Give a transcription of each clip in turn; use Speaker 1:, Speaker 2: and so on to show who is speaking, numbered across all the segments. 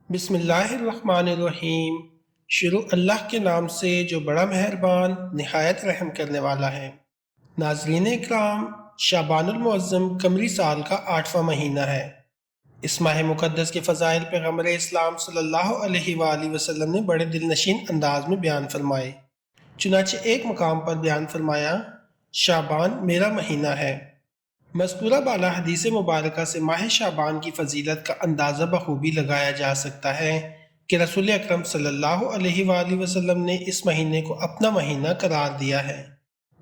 Speaker 1: بسم اللہ الرحمن الرحیم۔ شروع اللہ کے نام سے جو بڑا مہربان نہایت رحم کرنے والا ہے۔ ناظرین اکرام، شعبان المعظم قمری سال کا 8واں مہینہ ہے۔ اس ماہ مقدس کے فضائل پیغمبر اسلام صلی اللہ علیہ وآلہ وسلم نے بڑے دل نشین انداز میں بیان فرمائے۔ چنانچہ ایک مقام پر بیان فرمایا، شعبان میرا مہینہ ہے۔ مذکورہ بالا حدیث مبارکہ سے ماہ شعبان کی فضیلت کا اندازہ بخوبی لگایا جا سکتا ہے کہ رسول اکرم صلی اللہ علیہ وآلہ وسلم نے اس مہینے کو اپنا مہینہ قرار دیا ہے۔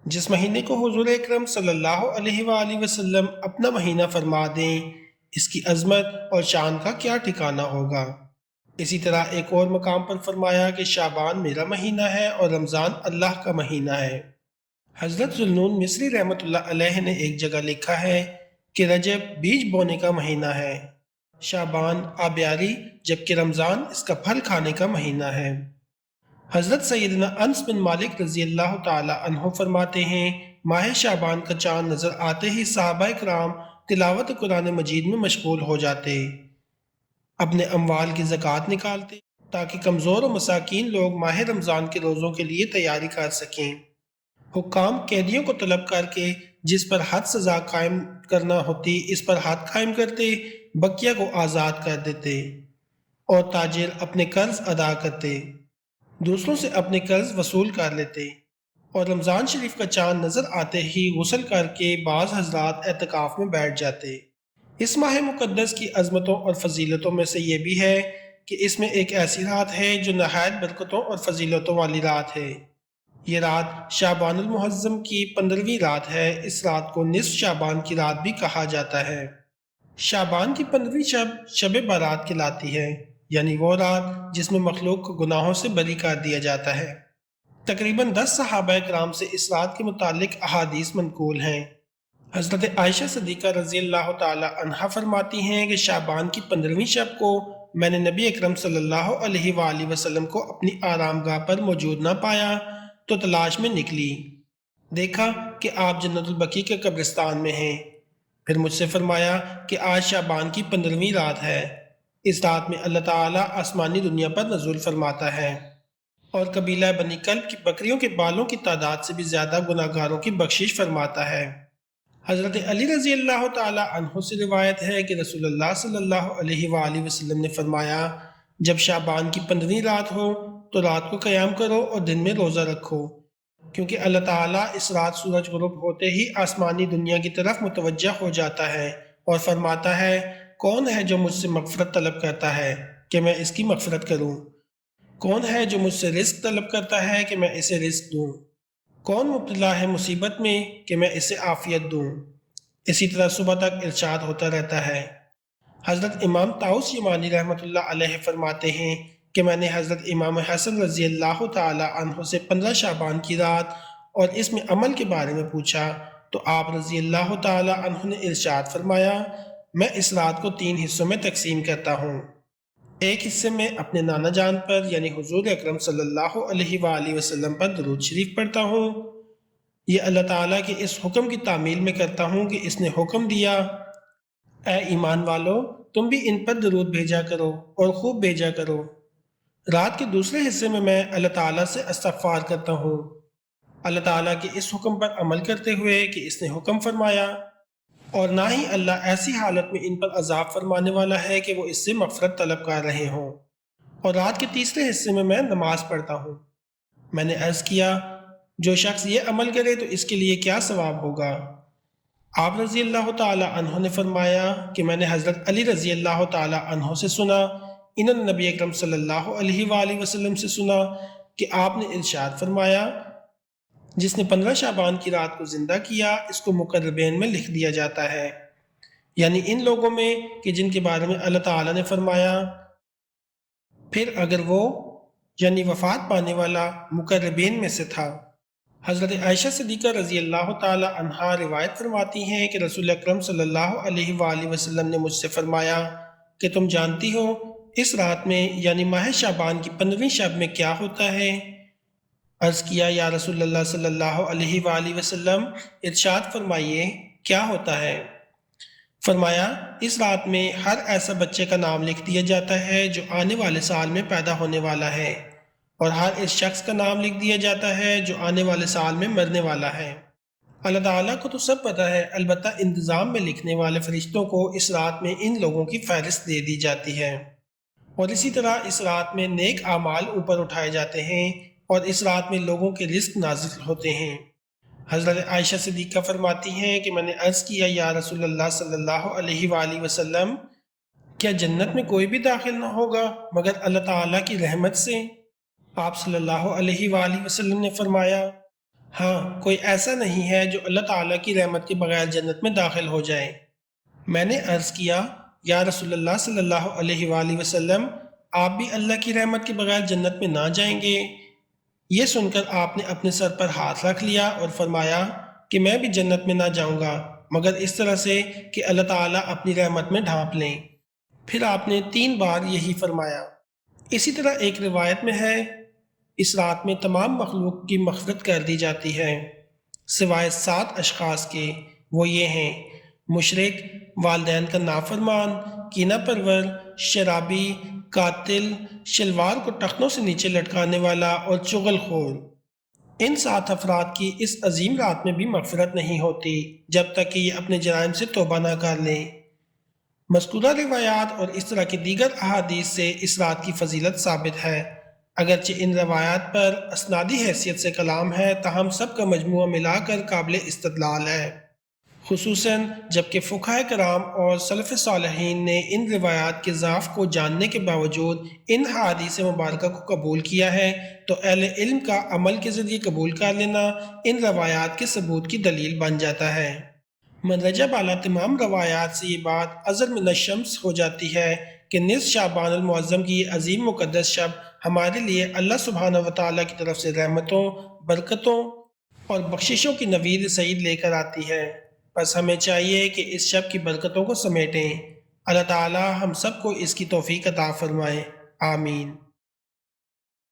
Speaker 1: جس مہینے کو حضور اکرم صلی اللہ علیہ وآلہ وسلم اپنا مہینہ فرما دیں، اس کی عظمت اور شان کا کیا ٹھکانہ ہوگا۔ اسی طرح ایک اور مقام پر فرمایا کہ شعبان میرا مہینہ ہے اور رمضان اللہ کا مہینہ ہے۔ حضرت ذوالنون مصری رحمۃ اللہ علیہ نے ایک جگہ لکھا ہے کہ رجب بیج بونے کا مہینہ ہے، شعبان آبیاری، جبکہ رمضان اس کا پھل کھانے کا مہینہ ہے۔ حضرت سیدنا انس بن مالک رضی اللہ تعالی عنہ فرماتے ہیں، ماہ شعبان کا چاند نظر آتے ہی صحابہ کرام تلاوت قرآن مجید میں مشغول ہو جاتے، اپنے اموال کی زکوٰۃ نکالتے تاکہ کمزور و مساکین لوگ ماہ رمضان کے روزوں کے لیے تیاری کر سکیں۔ حکام قیدیوں کو طلب کر کے جس پر حد سزا قائم کرنا ہوتی اس پر حد قائم کرتے، بقیہ کو آزاد کر دیتے، اور تاجر اپنے قرض ادا کرتے، دوسروں سے اپنے قرض وصول کر لیتے، اور رمضان شریف کا چاند نظر آتے ہی غسل کر کے بعض حضرات اعتکاف میں بیٹھ جاتے۔ اس ماہ مقدس کی عظمتوں اور فضیلتوں میں سے یہ بھی ہے کہ اس میں ایک ایسی رات ہے جو نہایت برکتوں اور فضیلتوں والی رات ہے۔ یہ رات شعبان المعظم کی 15ویں رات ہے۔ اس رات کو نصف شعبان کی رات بھی کہا جاتا ہے۔ شعبان کی 15ویں شب شب بارات کہلاتی ہے، یعنی وہ رات جس میں مخلوق کو گناہوں سے بری کر دیا جاتا ہے۔ تقریباً 10 صحابہ کرام سے اس رات کے متعلق احادیث منقول ہیں۔ حضرت عائشہ صدیقہ رضی اللہ تعالی عنہا فرماتی ہیں کہ شعبان کی 15ویں شب کو میں نے نبی اکرم صلی اللہ علیہ وآلہ وسلم کو اپنی آرام گاہ پر موجود نہ پایا تو تلاش میں نکلی، دیکھا کہ آپ جنت البقیع کے قبرستان میں ہیں۔ پھر مجھ سے فرمایا کہ آج شعبان کی 15ویں رات ہے۔ اس رات میں اللہ تعالیٰ آسمانی دنیا پر نزول فرماتا ہے اور قبیلہ بنی کلب کی بکریوں کے بالوں کی تعداد سے بھی زیادہ گناہگاروں کی بخشش فرماتا ہے۔ حضرت علی رضی اللہ تعالی عنہ سے روایت ہے کہ رسول اللہ صلی اللہ علیہ وآلہ وسلم نے فرمایا، جب شعبان کی 15ویں رات ہو تو رات کو قیام کرو اور دن میں روزہ رکھو، کیونکہ اللہ تعالیٰ اس رات سورج غروب ہوتے ہی آسمانی دنیا کی طرف متوجہ ہو جاتا ہے اور فرماتا ہے، کون ہے جو مجھ سے مغفرت طلب کرتا ہے کہ میں اس کی مغفرت کروں؟ کون ہے جو مجھ سے رزق طلب کرتا ہے کہ میں اسے رزق دوں؟ کون مبتلا ہے مصیبت میں کہ میں اسے عافیت دوں؟ اسی طرح صبح تک ارشاد ہوتا رہتا ہے۔ حضرت امام طاؤس یمانی رحمۃ اللہ علیہ فرماتے ہیں کہ میں نے حضرت امام حسن رضی اللہ تعالی عنہ سے 15 شعبان کی رات اور اس میں عمل کے بارے میں پوچھا تو آپ رضی اللہ تعالی عنہ نے ارشاد فرمایا، میں اس رات کو 3 حصوں میں تقسیم کرتا ہوں۔ ایک حصے میں اپنے نانا جان پر یعنی حضور اکرم صلی اللہ علیہ وآلہ وسلم پر درود شریف پڑھتا ہوں۔ یہ اللہ تعالیٰ کے اس حکم کی تعمیل میں کرتا ہوں کہ اس نے حکم دیا، اے ایمان والو تم بھی ان پر درود بھیجا کرو اور خوب بھیجا کرو۔ رات کے دوسرے حصے میں میں اللہ تعالیٰ سے استغفار کرتا ہوں، اللہ تعالیٰ کے اس حکم پر عمل کرتے ہوئے کہ اس نے حکم فرمایا، اور نہ ہی اللہ ایسی حالت میں ان پر عذاب فرمانے والا ہے کہ وہ اس سے مغفرت طلب کر رہے ہوں۔ اور رات کے تیسرے حصے میں میں نماز پڑھتا ہوں۔ میں نے عرض کیا، جو شخص یہ عمل کرے تو اس کے لیے کیا ثواب ہوگا؟ آپ رضی اللہ تعالی عنہ نے فرمایا کہ میں نے حضرت علی رضی اللہ تعالی عنہ سے سنا، انہوں نے نبی اکرم صلی اللہ علیہ وآلہ وسلم سے سنا کہ آپ نے ارشاد فرمایا، جس نے 15 شعبان کی رات کو زندہ کیا اس کو مقربین میں لکھ دیا جاتا ہے، یعنی ان لوگوں میں کہ جن کے بارے میں اللہ تعالیٰ نے فرمایا، پھر اگر وہ یعنی وفات پانے والا مقربین میں سے تھا۔ حضرت عائشہ صدیقہ رضی اللہ تعالی عنہا روایت فرماتی ہیں کہ رسول اکرم صلی اللہ علیہ وآلہ وسلم نے مجھ سے فرمایا کہ تم جانتی ہو اس رات میں یعنی ماہ شعبان کی 15ویں شب میں کیا ہوتا ہے؟ عرض کیا، یا رسول اللہ صلی اللہ علیہ وآلہ وسلم ارشاد فرمائیے کیا ہوتا ہے؟ فرمایا اس رات میں ہر ایسا بچے کا نام لکھ دیا جاتا ہے جو آنے والے سال میں پیدا ہونے والا ہے، اور ہر اس شخص کا نام لکھ دیا جاتا ہے جو آنے والے سال میں مرنے والا ہے۔ اللہ تعالیٰ کو تو سب پتہ ہے، البتہ انتظام میں لکھنے والے فرشتوں کو اس رات میں ان لوگوں کی فہرست دے دی جاتی ہے، اور اسی طرح اس رات میں نیک اعمال اوپر اٹھائے جاتے ہیں، اور اس رات میں لوگوں کے رزق نازل ہوتے ہیں۔ حضرت عائشہ صدیقہ فرماتی ہیں کہ میں نے عرض کیا یا رسول اللہ صلی اللہ علیہ وآلہ وسلم، کیا جنت میں کوئی بھی داخل نہ ہوگا مگر اللہ تعالیٰ کی رحمت سے؟ آپ صلی اللہ علیہ وآلہ وسلم نے فرمایا، ہاں، کوئی ایسا نہیں ہے جو اللہ تعالیٰ کی رحمت کے بغیر جنت میں داخل ہو جائے۔ میں نے عرض کیا یا رسول اللہ صلی اللہ علیہ وآلہ وسلم، آپ بھی اللہ کی رحمت کے بغیر جنت میں نہ جائیں گے؟ یہ سن کر آپ نے اپنے سر پر ہاتھ رکھ لیا اور فرمایا کہ میں بھی جنت میں نہ جاؤں گا مگر اس طرح سے کہ اللہ تعالیٰ اپنی رحمت میں ڈھانپ لیں۔ پھر آپ نے 3 بار یہی فرمایا۔ اسی طرح ایک روایت میں ہے، اس رات میں تمام مخلوق کی مغفرت کر دی جاتی ہے سوائے 7 اشخاص کے، وہ یہ ہیں: مشرک، والدین کا نافرمان، کینہ پرور، شرابی، قاتل، شلوار کو ٹخنوں سے نیچے لٹکانے والا اور چغل خور۔ ان 7 افراد کی اس عظیم رات میں بھی مغفرت نہیں ہوتی جب تک کہ یہ اپنے جرائم سے توبہ نہ کر لیں۔ مذکورہ روایات اور اس طرح کی دیگر احادیث سے اس رات کی فضیلت ثابت ہے، اگرچہ ان روایات پر اسنادی حیثیت سے کلام ہے، تاہم سب کا مجموعہ ملا کر قابل استدلال ہے، خصوصاً جبکہ فقہائے کرام اور سلف صالحین نے ان روایات کے ضعف کو جاننے کے باوجود ان احادیث مبارکہ کو قبول کیا ہے، تو اہل علم کا عمل کے ذریعے قبول کر لینا ان روایات کے ثبوت کی دلیل بن جاتا ہے۔ مندرجہ بالا تمام روایات سے یہ بات ازر من الشمس ہو جاتی ہے کہ نصف شعبان المعظم کی یہ عظیم مقدس شب ہمارے لیے اللہ سبحانہ وتعالیٰ کی طرف سے رحمتوں، برکتوں اور بخششوں کی نوید سعید لے کر آتی ہے۔ بس ہمیں چاہیے کہ اس شب کی برکتوں کو سمیٹیں۔ اللہ تعالیٰ ہم سب کو اس کی توفیق عطا فرمائے، آمین۔